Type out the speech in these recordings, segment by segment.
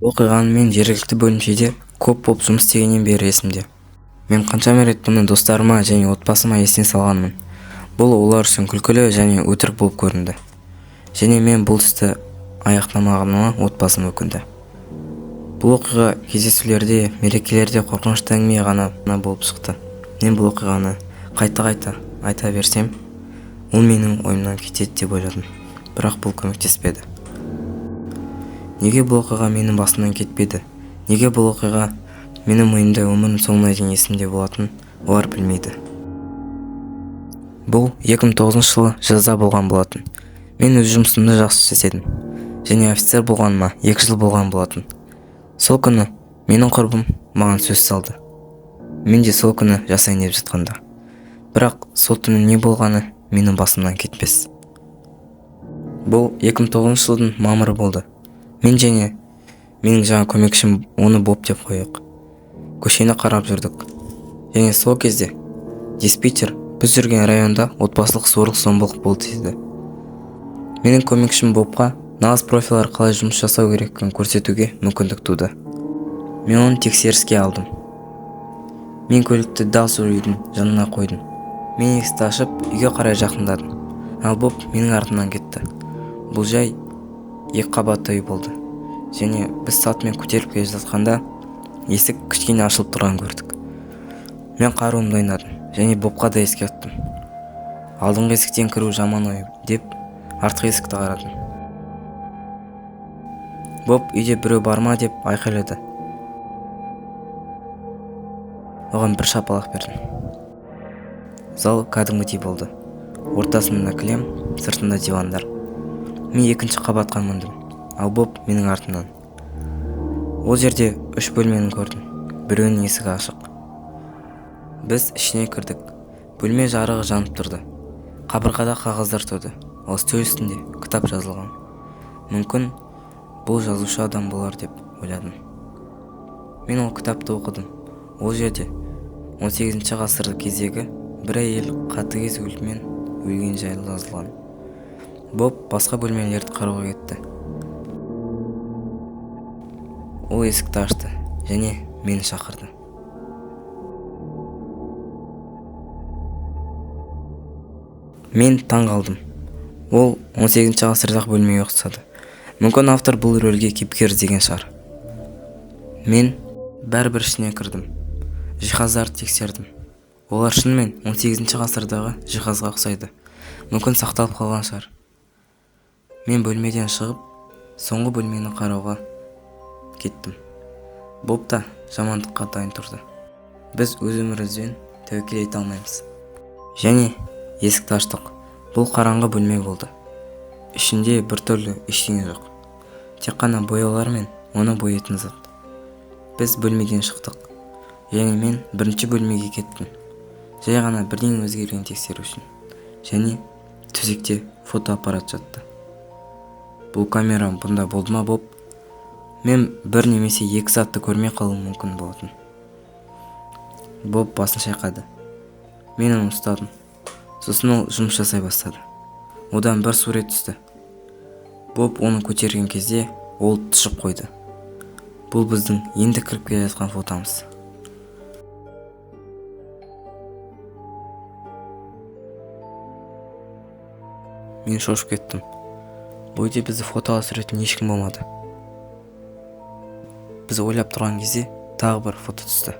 Оқиғаны мен жергілікті бөлімшеде көп болып жұмыс істегеннен бері есімде. Мен қаншама рет бұны достарыма және отбасыма есіне салғанмын. Бұл олар үшін күлкілі және өтірік болып көрінді. Және мен бұл істі аяқтамағаныма отбасым өкінді. Бұл оқиға кездесулерде, мерекелерде қорқынышты әңгіме ғана болып шықты. Мен бұл оқиғаны қайта айта берсем, ол менің ойымнан кетеді деп ойладым. Бірақ бұл көмектеспеді. Неге бұл оқиға менің басымнан кетпеді? Неге бұл оқиға менің миымда өмірім соңына дейін есімде болатын, олар білмейді. Бұл 2009 жылы жазда болған болатын. Мен өз жұмысымды жақсы істедім. Және офицер болғаныма 2 жыл болған болатын. Сол күні менің құрбым маған сөз салды. Мен де сол күні жасайын деп жатқанда. Бірақ сол түні не болғаны менің басымнан кетпес. Бұл 2009 жылдың мамыры болды. Мен және менің жаңа көмекшім оны Боб деп қойық. Көшені қарап жүрдік. Және сол кезде диспетчер біз жүрген районда отбасылық зорлық-зомбылық болды деді. Менің көмекшім Бобқа нағыз профиль қалай жұмыс жасау керектігін көрсетуге мүмкіндік туды. Мен оны тексеріске алдым. Мен көлікті дәл сол үйдің жанына қойдым. Мен есікті ашып үйге қарай жақындадым. Ал Боб менің артымнан кетті. Бұл жай 2 қабатты үй болды. Және біз сатымен көтеріп келе жатқанда есік кішкене ашылып тұрған көрдік. Мен қаруымды ойнадым және Бобқа да ескерттім. Алдыңғы есіктен кіру жаман ой деп артқы есікті қарадым. Боб үйде біреу бар ма деп айқайлады. Оған бір шапалақ бердім. Зал кәдімгідей болды. Ортасында кілем, сыртында дивандар. Мен 2-ші қабатқа міндім, ал Боб менің артымнан. Ол жерде 3 бөлмені көрдім. Біреуінің есігі ашық. Біз ішіне кірдік. Бөлме жарығы жанып тұрды. Қабырғада қағаздар тұрды. Ал үстел үстінде кітап жазылған. Мүмкін бұл жазушы адам болар деп ойладым. Мен ол кітапты оқыдым. Ол жерде 18 ғасыр кездегі бір әйел қатыгез өліммен өлген жайлы жазылған. Боб басқа бөлмелерді қарауға кетті. Ол есікті ашты және мені шақырды. Мен таң қалдым. Ол 18 ғасырдағы бөлмеге ұқсады. Мүмкін автор бұл рөлге кейіпкер іздеген шығар. Мен бәрібір ішіне кірдім. Жиһаздарды тексердім. Олар шынымен 18 ғасырдағы жиһазға ұқсайды. Мүмкін сақталып қалған шығар. Мен бөлмеден шығып, соңғы бөлмені қарауға кеттім. Боб та жамандыққа дайын тұрды. Біз өз өмірімізбен тәуекел ете алмаймыз. Және есікті аштық. Бұл қараңғы бөлме болды. Ішінде біртүрлі ештеңе жоқ. Тек қана бояулар мен оны боятын зат. Біз бөлмеден шықтық. Және мен бірінші бөлмеге кеттім. Жай ғана бірдеңе өзгерген тексеру үшін. Және төсекте фотоаппарат жатты. Бұл камера бұнда болды ма, Боб? Мен бір немесе 2 затты көрмей қалуым мүмкін болатын. Боб басын шайқады. Мен оны ұстадым. Сосын ол жұмыс жасай бастады. Одан бір сурет түсті. Боб оны көтерген кезде ол тұшып қойды. Бұл біздің енді кіріп келе жатқан фотомыз. Мен шошып кеттім. Бұл үйде бізді фотоға түсіретін ешкім болмады. Біз ойлап тұрған кезде тағы бір фото түсті.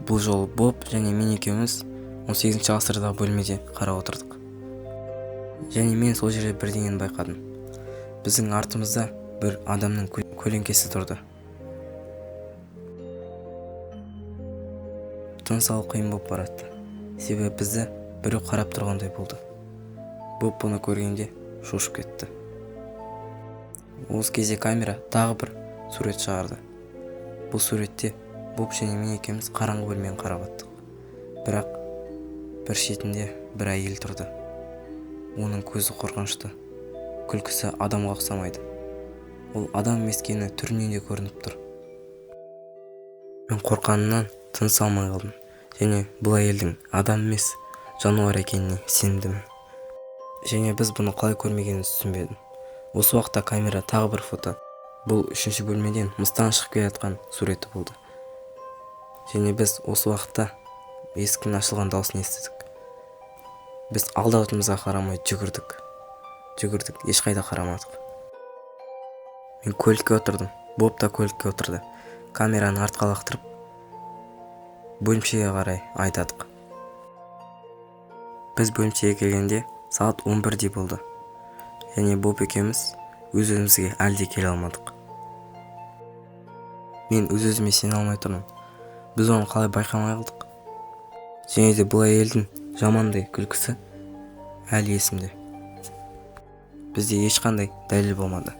Бұл жолы Боб және мен екеуміз 18 ғасырдағы бөлмеде қарап отырдық. Және мен сол жерде бірдеңені байқадым. Біздің артымызда бір адамның көлеңкесі тұрды. Тыныс алу қиын болып барады. Себебі бізді біреу қарап тұрғандай болды. Боб бұны көргенде шошып кетті. Осы кезде камера тағы бір сурет шығарды. Бұл суретте Боб және мен екеуміз қараңғы бөлмені қарап аттық. Бірақ бір шетінде бір әйел тұрды. Оның көзі қорқынышты. Күлкісі адамға ұқсамайды. Ол адам емескені түрінен де көрініп тұр. Мен қорқанымнан тыныс алмай қалдым. Және бұл әйелдің адам емес, жануар екеніне сендім. Және біз бұны қалай көрмегенімізді түсінбедім. Осы уақытта камера тағы бір фото. Бұл 3-ші бөлмеден мыстан шығып келе жатқан суреті болды. Және біз осы уақытта есіктің ашылған дауысын естідік. Біз алды-артымызға қарамай жүгірдік, ешқайда қарамадық. Мен көлікке отырдым, Боб та көлікке отырды. Камераны артқа лақтырып, бөлімшеге қарай айдадық. Біз бөлімшеге келгенде сағат 11-дей болды. Және Боб екеуміз өз-өзімізге әлде келе алмадық. Мен өз-өзіме сене алмай тұрмын. Біз оны қалай байқамай қалдық? Және де бұл әйелдің жамандай күлкісі әлі есімде. Бізде ешқандай дәлел болмады.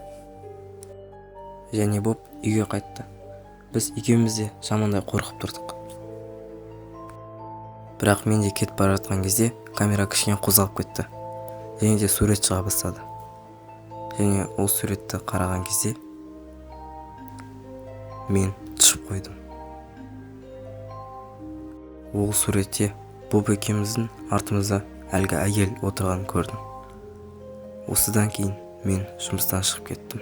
Және Боб үйге қайтты. Біз екеуміз де жамандай қорқып тұрдық. Бірақ мен де кетіп бара жатқан кезде камера кішкене қозғалып кетті. Және де сурет шыға бастады. Және ол суретті қараған кезде мен тұшып қойдым. Ол суретте Боб екеуміздің артымызда әлгі әйел отырғанын көрдім. Осыдан кейін мен жұмыстан шығып кеттім.